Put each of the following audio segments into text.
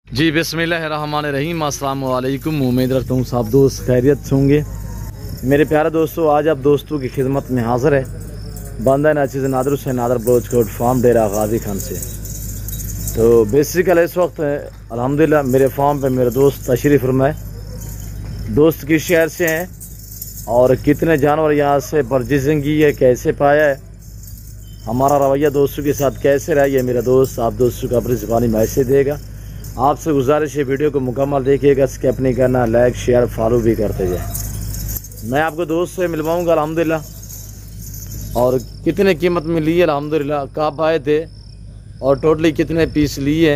जी बिस्मिल्लाहिर्रहमानिर्रहीम, अस्सलाम वालेकुम। उम्मीद रखता हूँ सब दोस्त खैरियत से होंगे। मेरे प्यारे दोस्तों, आज आप दोस्तों की खिदमत में हाज़िर है बंदा नाचिज़ नादर हुसैन नादर बलोचकोट फार्म डेरा गाजी खान से। तो बेसिकली इस वक्त अल्हम्दुलिल्लाह मेरे फार्म पे मेरे दोस्त तशरीफ़ फरमाए, दोस्त किस शहर से हैं और कितने जानवर यहाँ से परचेजिंग की है, कैसे पाया है, हमारा रवैया दोस्तों के साथ कैसे रहा, ये मेरा दोस्त आप दोस्तों को अपनी ज़बानी मैसेज देगा। आपसे गुजारिश है वीडियो को मुकम्मल देखिएगा, स्किप नहीं करना, लाइक शेयर फॉलो भी करते जाए। मैं आपको दोस्त से मिलवाऊंगा अल्हम्दुलिल्लाह, और कितने कीमत में लिए अल्हम्दुलिल्लाह, कब आए थे और टोटली कितने पीस लिए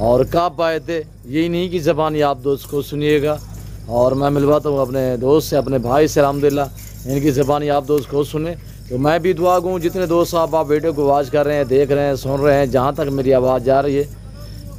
और कब आए थे, यही नहीं की ज़बानी आप दोस्त को सुनिएगा। और मैं मिलवाता हूँ अपने दोस्त से, अपने भाई से अल्हम्दुलिल्लाह, इनकी ज़बानी आप दोस्त को सुने। तो मैं भी दुआ गूँ जितने दोस्त आप वीडियो को वॉच कर रहे हैं, देख रहे हैं, सुन रहे हैं, जहाँ तक मेरी आवाज़ जा रही है,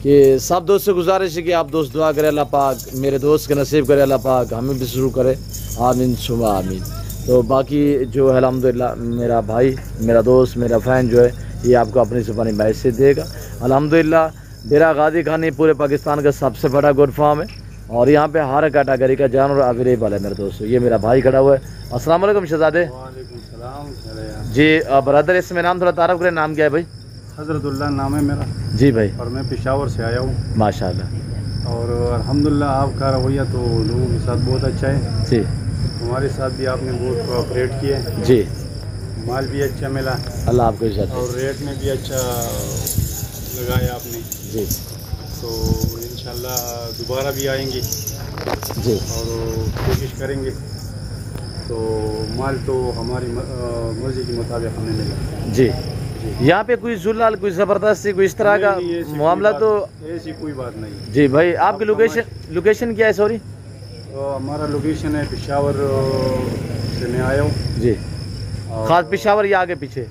कि सब दोस्त से गुजारिश है कि आप दोस्त दुआ करें अल्लाह पाक मेरे दोस्त के नसीब करे, अल्लाह पाक हमें भी शुरू करे, आमीन सुमा आमीन। तो बाकी जो है अल्हम्दुलिल्लाह मेरा भाई, मेरा दोस्त, मेरा फ़ैन जो है ये आपको अपनी ज़बानी मैसेज देगा। अल्हम्दुलिल्लाह डेरा गाजी खान पूरे पाकिस्तान का सबसे बड़ा गोट फार्म है और यहाँ पे हर कैटेगरी का जानवर अवेलेबल है मेरे दोस्तों। ये मेरा भाई खड़ा हुआ है। अस्सलाम वालेकुम शहजादे। जी ब्रदर, इसमें नाम थोड़ा तारफ़ करें, नाम क्या है भाई? हज़रतुल्लाह नाम है मेरा। जी भाई, और मैं पेशावर से आया हूँ माशाल्लाह। और अल्हम्दुलिल्लाह आपका रवैया तो लोगों के साथ बहुत अच्छा है जी, हमारे साथ भी आपने बहुत कोऑपरेट किया है जी, माल भी अच्छा मिला, अल्लाह आपको इज़्ज़त और रेट में भी अच्छा लगाया आपने जी। तो इंशाल्लाह दोबारा भी आएंगे जी और कोशिश करेंगे, तो माल तो हमारी मर्ज़ी के मुताबिक हमें मिला। जी। यहाँ पे कोई जुलाल, कोई ज़बरदस्ती, कोई इस तरह का मामला तो ऐसी कोई बात नहीं। जी भाई, आपकी लोकेशन क्या है? सॉरी, हमारा लोकेशन है पेशावर से मैं आया हूँ जी। खास पेशावर या आगे पीछे?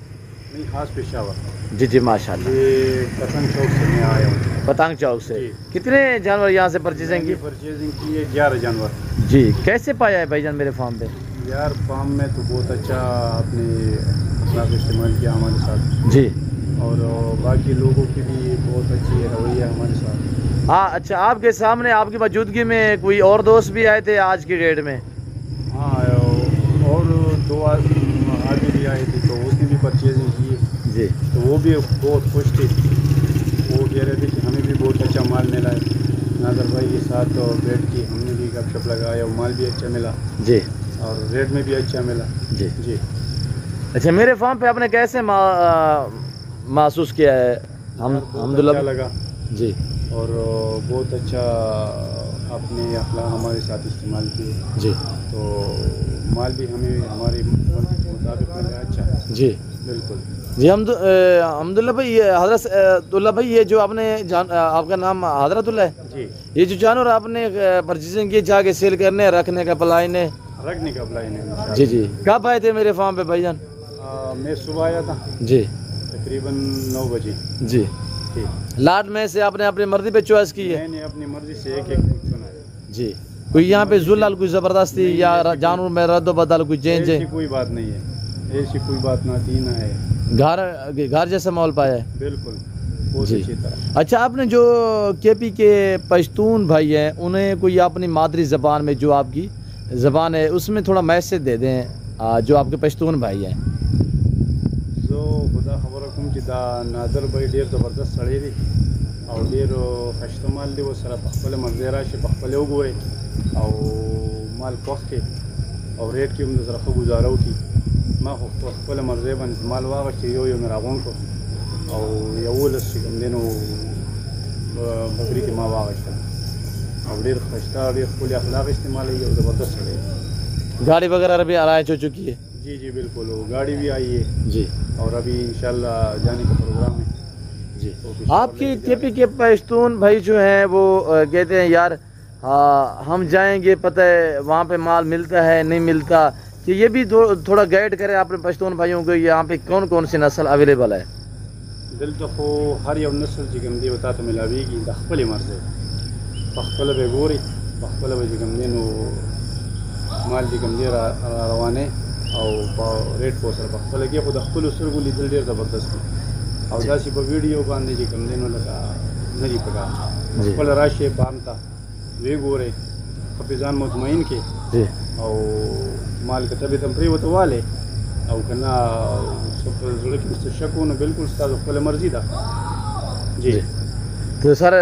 नहीं, खास पेशावर। जी जी माशाल्लाह। ये पतंग चौक से मैं आया हूँ। पतंग चौक से कितने जानवर यहाँ से परचेजिंग की? परचेजिंग की है 11 जानवर। जी, कैसे पाया है भाईजान मेरे फार्म पे? यार फार्म में तो बहुत अच्छा आपने इस्तेमाल किया हमारे साथ जी, और बाकी लोगों की भी बहुत अच्छी रवैया हमारे साथ। हाँ अच्छा, आपके सामने आपकी मौजूदगी में कोई और दोस्त भी आए थे आज की डेट में? हाँ, और 2 आगे भी आए थे तो उसने भी परचेजिंग की जी, तो वो भी बहुत खुश थे। वो कह रहे थे कि हमें भी बहुत अच्छा माल मिला है, नादर भाई के साथ तो बैठ के हमने भी गपशप लगाया, माल भी अच्छा मिला जी, और रेट में भी अच्छा मिला। जी जी। अच्छा, मेरे फार्म पे आपने कैसे महसूस किया है? अल्हम्दुलिल्लाह अच्छा लगा जी, और बहुत अच्छा आपने अखलाक हमारे साथ इस्तेमाल किए जी, तो माल भी हमें हमारी मर्जी के मुताबिक मिला अच्छा। जी बिल्कुल जी। अल्हम्दुलिल्लाह भाई, ये हज़रतुल्लाह भाई, ये जो आपने आपका नाम हज़रतुल्लाह है जी, ये जो जानवर आपने परचेजिंग की जाके सेल करने, रखने का प्लान है? रखने का प्लान है। जी जी। कब आए थे मेरे फार्म पे भाईजान? मैं सुबह आया था जी, तकरीबन 9 बजे। जी। ठीक। लाट में से आपने अपनी मर्जी पे चॉइस की है? मैंने अपनी मर्जी से एक चुना है। जी। कोई यहाँ पे जुलाल, कोई ज़बरदस्ती या जानवर में रद्द बदल, कोई चेंज है? ऐसी कोई बात नहीं है, ऐसी कोई बात ना थी ना है। घर जैसा माहौल पाया है? बिल्कुल, बहुत जी। अच्छी तरह। अच्छा, आपने जो केपी के पश्तून भाई हैं, उन्हें कोई अपनी मादरी ज़बान में जो आपकी ज़बान है उसमें थोड़ा मैसेज दे दें, जो आपके पश्तून भाई हैं। जो खुदा खबर रखूँ कि नादर भाई ढेर ज़बरदस्त सड़े दी और ढेर खश्तमाल दी, वो सर पखपल मजेरा से पखपले उगुए और माल पख के और रेट की उम्र जरा गुजारा थी मैं पखपल मर्जे बन माल वाग यो मेरा को और यवलस दिन बकरी के माँ वाग और ढेर खश्ता ढेर खुले अखलाक इस्तेमाल है, ज़बरदस्त सड़े। गाड़ी वगैरह भी आराज हो चुकी है? जी जी बिल्कुल, वो गाड़ी भी आई है जी, और अभी इंशाल्लाह जाने का प्रोग्राम है जी। तो आपकी केपी के पश्तून भाई जो हैं वो कहते हैं यार हम जाएंगे, पता है वहाँ पे माल मिलता है नहीं मिलता, कि ये भी थोड़ा गाइड करें अपने पश्तून भाइयों को, यहाँ पे कौन कौन सी नस्ल अवेलेबल है? दिल तो हर यौ नस्ल जिगम दी बता तो मिलावेगी दखपल मर्जे पखपल बे गोरी पखपल बे जिगम दिन माल जिगम दे रवाने और रेट पोसर पखपल के खुद दखपल उसर को लीदल ढेर ज़बरदस्त और दासी पे वीडियो बांधे जिगम दिन लगा नरी पका जी पल राशे बामता वे गोरे खपिजान मुतमईन के जी और माल के तबीयत हम प्रिय तो वाले और कना सब जुड़े के मुस्तशक होना बिल्कुल साथ पल मर्जी दा जी। तो सर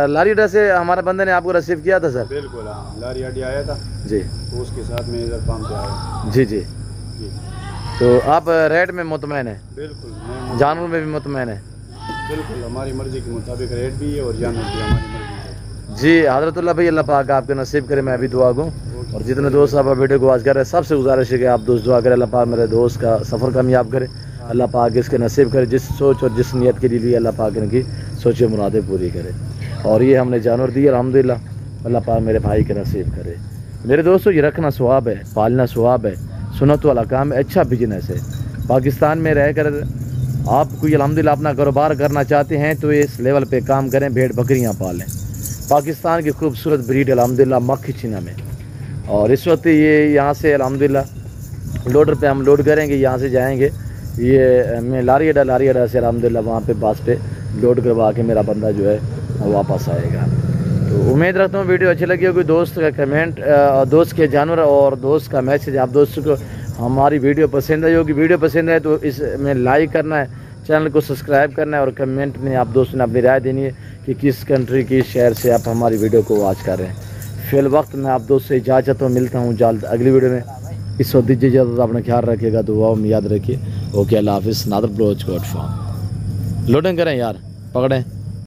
लारीडा से हमारे बंदे ने आपको रिसीव किया था सर? बिल्कुल हाँ, लारी आडी आया था जी, तो उसके साथ में इधर काम पे आया जी जी। जी। तो आप रेट में मुतमैन है, बिल्कुल मैं जानवर में भी मुतमैन है? बिल्कुल हमारी मर्जी के मुताबिक रेट भी है और जानवर भी हमारी मर्जी है जी। हज़रतुल्लाह भाई अल्लाह पाक आपके नसीब करे, मैं भी दुआ दूँ। और जितने दोस्त आप वीडियो को वाच कर रहे हैं सबसे गुजारिश है कि आप दोस्त दुआ करें, अल्लाह पाक मेरे दोस्त का सफ़र कामयाब करे, अल्लाह पाक इसके नसीब करे, जिस सोच और जिस नियत के लिए अल्लाह पाक इनकी सोचे मुरादें पूरी करे। और ये हमने जानवर दिए अल्हम्दुलिल्लाह, अल्लाह पाक मेरे भाई के नसीब करे। मेरे दोस्तों ये रखना सवाब है, पालना सवाब है, सुन्नत वाला काम है, अच्छा बिजनेस है। पाकिस्तान में रहकर आप कोई अल्हम्दुलिल्लाह अपना कारोबार करना चाहते हैं तो इस लेवल पे काम करें, भेड़ बकरियां पालें। पाकिस्तान की खूबसूरत ब्रीड अल्हम्दुलिल्लाह मक्खी चीना में। और इस वक्त ये यहाँ से अल्हम्दुलिल्लाह लोडर पे हम लोड करेंगे, यहाँ से जाएंगे ये मैं लारी अड्डा से अल्हम्दुलिल्लाह वहाँ पे बस पे लोड करवा के मेरा बंदा जो है वापस आएगा। तो उम्मीद रखता हूँ वीडियो अच्छी लगी होगी। दोस्त का कमेंट, दोस्त के जानवर और दोस्त का मैसेज, आप दोस्तों को हमारी वीडियो पसंद आई होगी। वीडियो पसंद है तो इसमें लाइक करना है, चैनल को सब्सक्राइब करना है और कमेंट में आप दोस्तों ने अपनी राय देनी है कि किस कंट्री की शहर से आप हमारी वीडियो को वॉच कर रहे हैं। फिल वक्त मैं आप दोस्त से इजाज़त हूँ, मिलता हूँ जल्द अगली वीडियो में। इस वक्त दीजिए इजाज़त, अपना ख्याल रखिएगा, दुआओं में याद रखिए। ओके, अल्लाह हाफिज़। नादर ब्लोच कोट फार्म। लोडिंग करें यार, पकड़ें।